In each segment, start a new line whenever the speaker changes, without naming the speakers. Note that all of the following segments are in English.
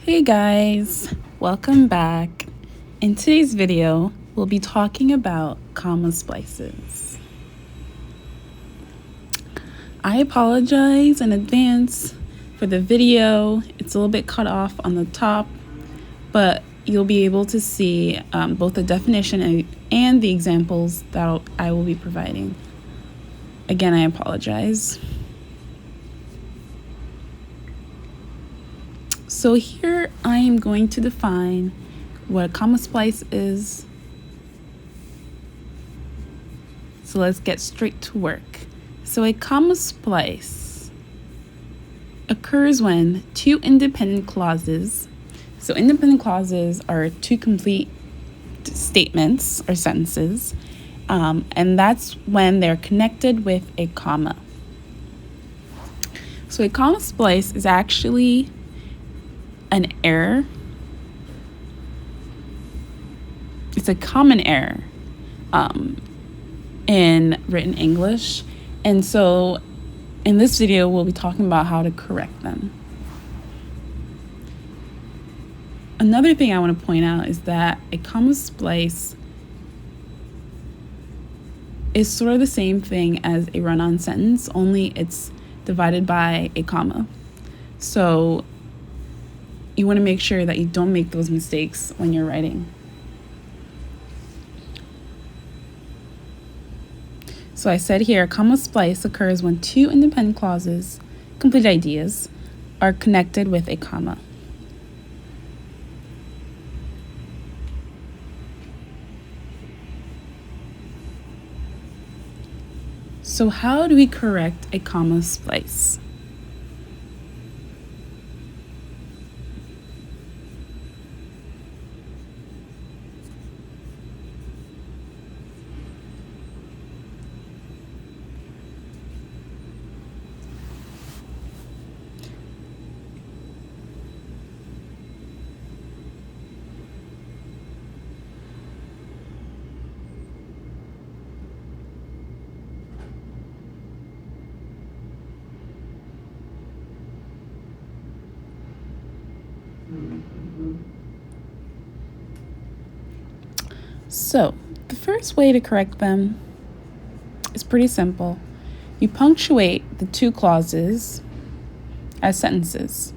Hey guys, welcome back. In today's video, we'll be talking about comma splices. I apologize in advance for the video. It's a little bit cut off on the top, but you'll be able to see both the definition and the examples that I will be providing. Again, I apologize. So here I am going to define what a comma splice is. So let's get straight to work. So a comma splice occurs when two independent clauses, so independent clauses are two complete statements or sentences, and that's when they're connected with a comma. So a comma splice is actually an error. It's a common error in written English. And so in this video, we'll be talking about how to correct them. Another thing I want to point out is that a comma splice is sort of the same thing as a run-on sentence, only it's divided by a comma. So you want to make sure that you don't make those mistakes when you're writing. So I said here, a comma splice occurs when two independent clauses, complete ideas, are connected with a comma. So how do we correct a comma splice? So the first way to correct them is pretty simple. You punctuate the two clauses as sentences.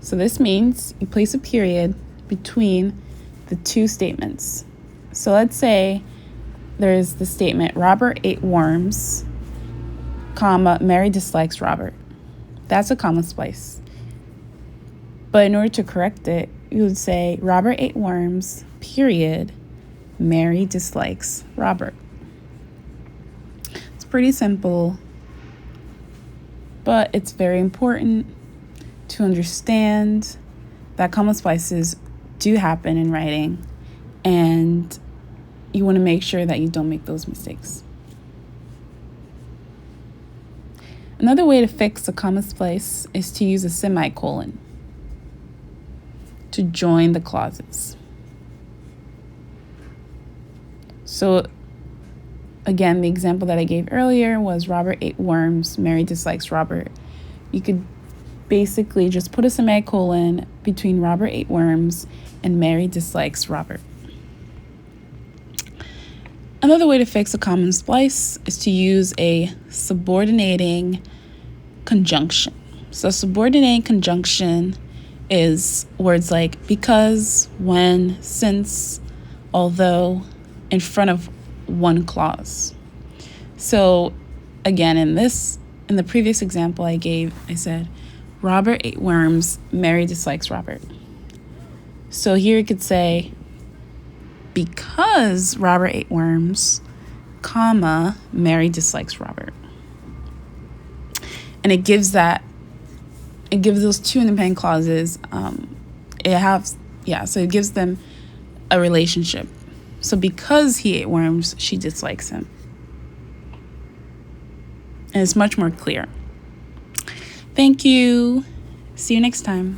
So this means you place a period between the two statements. So let's say there's the statement, Robert ate worms, comma, Mary dislikes Robert. That's a comma splice. But in order to correct it, you would say, Robert ate worms, period, Mary dislikes Robert. It's pretty simple, but it's very important to understand that comma splices do happen in writing, and you want to make sure that you don't make those mistakes. Another way to fix a comma splice is to use a semicolon to join the clauses. So again, the example that I gave earlier was Robert ate worms, Mary dislikes Robert. You could basically just put a semicolon between Robert ate worms and Mary dislikes Robert. Another way to fix a comma splice is to use a subordinating conjunction. So subordinating conjunction is words like because, when, since, although, in front of one clause. So again, in the previous example I gave, I said, Robert ate worms, Mary dislikes Robert. So here you could say, because Robert ate worms, comma, Mary dislikes Robert. And it gives those two independent clauses, so it gives them a relationship. So because he ate worms, she dislikes him. And it's much more clear. Thank you. See you next time.